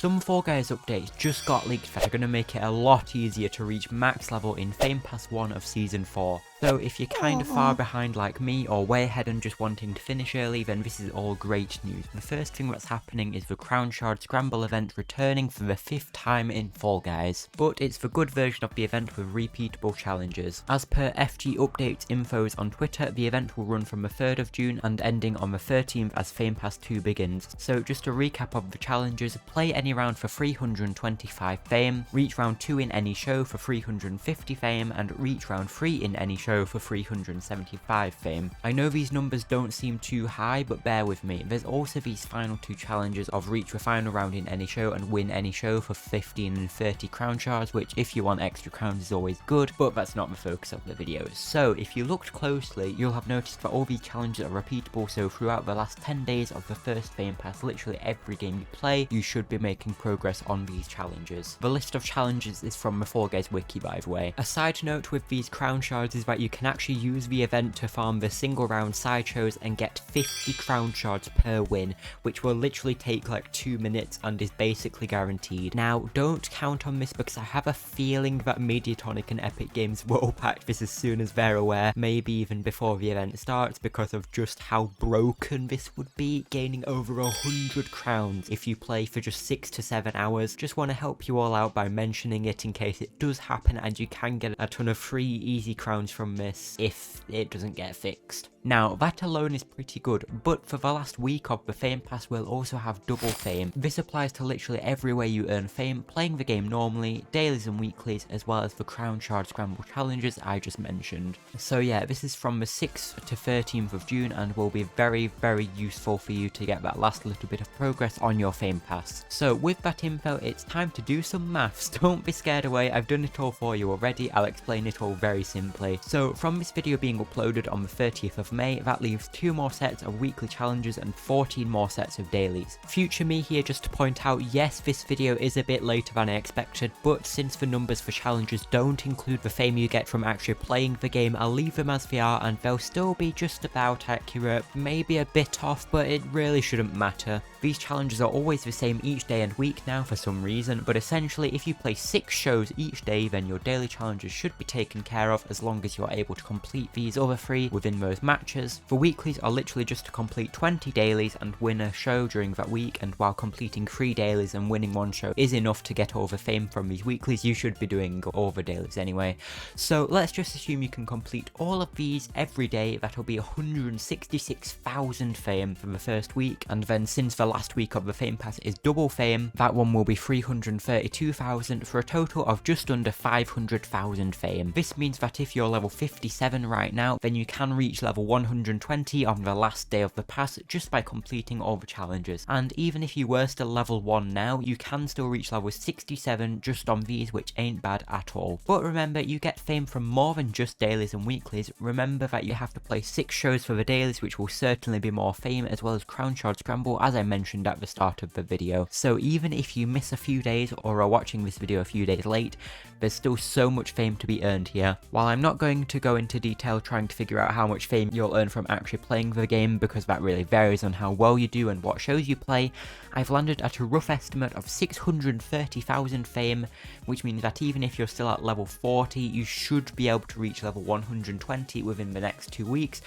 some Fall Guys updates just got leaked that are going to make it a lot easier to reach max level in Fame Pass 1 of Season 4. So if you're kind of far behind like me, or way ahead and just wanting to finish early, then this is all great news. The first thing that's happening is the Crown Shard Scramble event returning for the 5th time in Fall Guys. But it's the good version of the event with repeatable challenges. As per FG Updates infos on Twitter, the event will run from the 3rd of June and ending on the 13th as Fame Pass 2 begins. So just a recap of the challenges: play any round for 325 fame, reach round 2 in any show for 350 fame, and reach round 3 in any show for 375 fame. I know these numbers don't seem too high, but bear with me. There's also these final 2 challenges of reach the final round in any show and win any show for 15 and 30 crown shards, which if you want extra crowns is always good, but that's not the focus of the videos. So if you looked closely, you'll have noticed that all these challenges are repeatable, so throughout the last 10 days of the first Fame Pass, literally every game you play, you should be making progress on these challenges. The list of challenges is from the Fall Guys wiki, by the way. A side note with these crown shards is that you can actually use the event to farm the single round side shows and get 50 crown shards per win, which will literally take like 2 minutes and is basically guaranteed. Now don't count on this because I have a feeling that Mediatonic and Epic Games will patch this as soon as they're aware, maybe even before the event starts, because of just how broken this would be, gaining over 100 crowns if you play for just 6 to 7 hours. Just want to help you all out by mentioning it in case it does happen and you can get a ton of free easy crowns from this if it doesn't get fixed. Now, that alone is pretty good, but for the last week of the Fame Pass we'll also have double fame. This applies to literally everywhere you earn fame, playing the game normally, dailies and weeklies, as well as the Crown Shard Scramble challenges I just mentioned. So yeah, this is from the 6th to 13th of June and will be very, very useful for you to get that last little bit of progress on your Fame Pass. So with that info, it's time to do some maths. Don't be scared away, I've done it all for you already, I'll explain it all very simply. So from this video being uploaded on the 30th of May, that leaves 2 more sets of weekly challenges and 14 more sets of dailies. Future me here just to point out, yes, this video is a bit later than I expected, but since the numbers for challenges don't include the fame you get from actually playing the game, I'll leave them as they are and they'll still be just about accurate, maybe a bit off, but it really shouldn't matter. These challenges are always the same each day and week now for some reason, but essentially if you play 6 shows each day, then your daily challenges should be taken care of as long as you're able to complete these other 3 within those matches. The weeklies are literally just to complete 20 dailies and win a show during that week, and while completing 3 dailies and winning 1 show is enough to get all the fame from these weeklies, you should be doing all the dailies anyway. So let's just assume you can complete all of these every day. That'll be 166,000 fame for the first week, and then since the last week of the Fame Pass is double fame, that one will be 332,000 for a total of just under 500,000 fame. This means that if you're level 57 right now, then you can reach level 120 on the last day of the pass just by completing all the challenges. And even if you were still level 1 now, you can still reach level 67 just on these, which ain't bad at all. But remember, you get fame from more than just dailies and weeklies. Remember that you have to play 6 shows for the dailies, which will certainly be more fame, as well as Crown Shard Scramble, as I mentioned at the start of the video. So even if you miss a few days or are watching this video a few days late, there's still so much fame to be earned here. While I'm not going to go into detail trying to figure out how much fame you'll earn from actually playing the game, because that really varies on how well you do and what shows you play, I've landed at a rough estimate of 630,000 fame, which means that even if you're still at level 40, you should be able to reach level 120 within the next 2 weeks,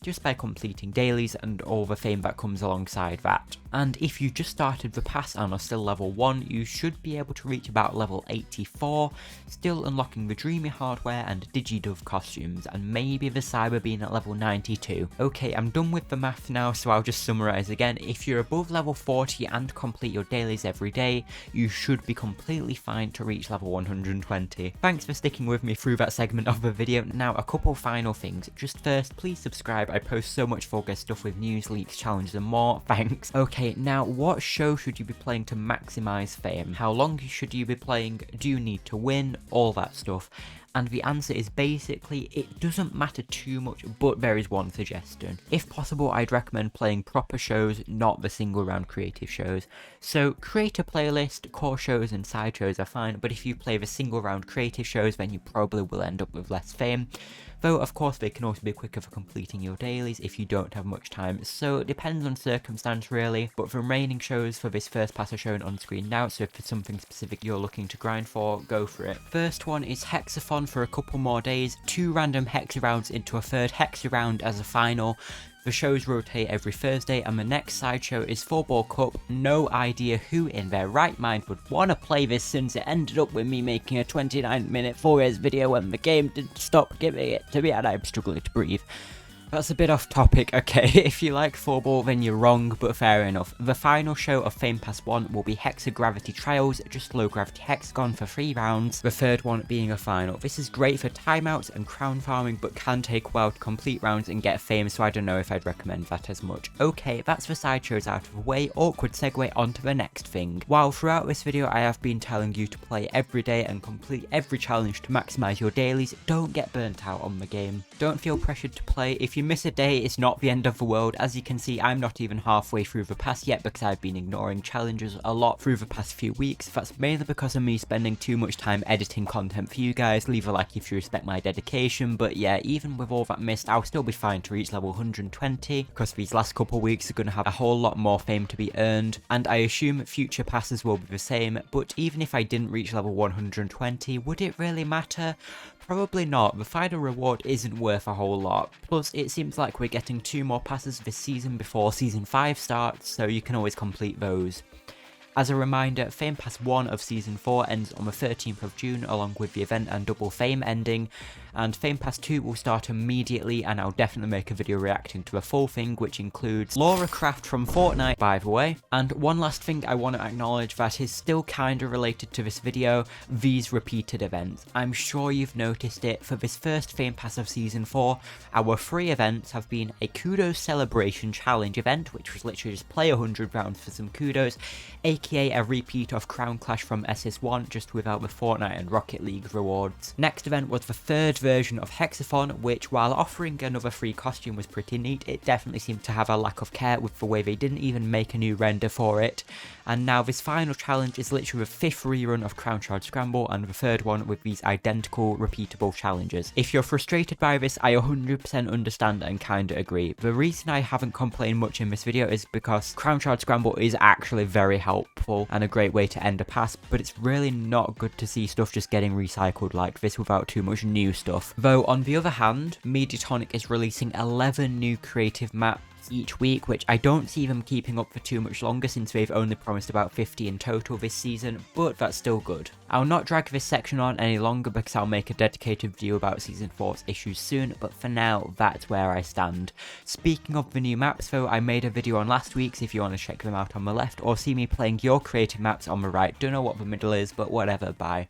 just by completing dailies and all the fame that comes alongside that. And if you just started the pass and are still level 1, you should be able to reach about level 84, still unlocking the Dreamy hardware and Digidove costumes, and maybe the Cyber being at level 92. Okay, I'm done with the math now, so I'll just summarise again. If you're above level 40 and complete your dailies every day, you should be completely fine to reach level 120. Thanks for sticking with me through that segment of the video. Now, a couple final things. Just first, please subscribe. I post so much Fall Guys stuff with news, leaks, challenges and more. Thanks. Okay, now what show should you be playing to maximize fame? How long should you be playing? Do you need to win? All that stuff. And the answer is basically it doesn't matter too much, but there is one suggestion. If possible, I'd recommend playing proper shows, not the single round creative shows. So create a playlist, core shows and side shows are fine, but if you play the single round creative shows, then you probably will end up with less fame. Though of course they can also be quicker for completing your dailies if you don't have much time, so it depends on circumstance really, but the remaining shows for this first pass are shown on screen now, so if there's something specific you're looking to grind for, go for it. First one is Hexathon for a couple more days, 2 random Hexa rounds into a third Hexa round as a final. The shows rotate every Thursday, and the next sideshow is 4-Ball Cup. No idea who in their right mind would want to play this, since it ended up with me making a 29-minute 4S video when the game didn't stop giving it to me and I'm struggling to breathe. That's a bit off topic, okay, if you like 4-Ball then you're wrong, but fair enough. The final show of Fame Pass 1 will be Hexa Gravity Trials, just low gravity hexagon for 3 rounds, the third one being a final. This is great for timeouts and crown farming, but can take a while to complete rounds and get fame, so I don't know if I'd recommend that as much. Okay, that's the side shows out of the way, awkward segue onto the next thing. While throughout this video I have been telling you to play every day and complete every challenge to maximise your dailies, don't get burnt out on the game. Don't feel pressured to play. If you miss a day, it's not the end of the world. As you can see, I'm not even halfway through the pass yet because I've been ignoring challenges a lot through the past few weeks. That's mainly because of me spending too much time editing content for you guys. Leave a like if you respect my dedication, but yeah, even with all that missed, I'll still be fine to reach level 120 because these last couple weeks are going to have a whole lot more fame to be earned, and I assume future passes will be the same. But even if I didn't reach level 120, would it really matter? Probably not. The final reward isn't worth a whole lot. Plus, it seems like we're getting 2 more passes this season before Season 5 starts, so you can always complete those. As a reminder, Fame Pass 1 of Season 4 ends on the 13th of June along with the event and double fame ending, and Fame Pass 2 will start immediately, and I'll definitely make a video reacting to the full thing, which includes Laura Craft from Fortnite, by the way. And one last thing I want to acknowledge that is still kinda related to this video, these repeated events. I'm sure you've noticed it. For this first Fame Pass of Season 4, our 3 events have been a Kudos Celebration Challenge event, which was literally just play 100 rounds for some kudos, aka a repeat of Crown Clash from SS1, just without the Fortnite and Rocket League rewards. Next event was the third version of Hexathon, which, while offering another free costume, was pretty neat. It definitely seemed to have a lack of care with the way they didn't even make a new render for it. And now this final challenge is literally the 5th rerun of Crown Shard Scramble, and the 3rd one with these identical repeatable challenges. If you're frustrated by this, I 100% understand and kinda agree. The reason I haven't complained much in this video is because Crown Shard Scramble is actually very helpful and a great way to end a pass, but it's really not good to see stuff just getting recycled like this without too much new stuff. Though on the other hand, Mediatonic is releasing 11 new creative maps each week, which I don't see them keeping up for too much longer since they've only promised about 50 in total this season, but that's still good. I'll not drag this section on any longer because I'll make a dedicated video about Season 4's issues soon, but for now, that's where I stand. Speaking of the new maps though, I made a video on last week's if you want to check them out on the left, or see me playing your creative maps on the right. Don't know what the middle is, but whatever, bye.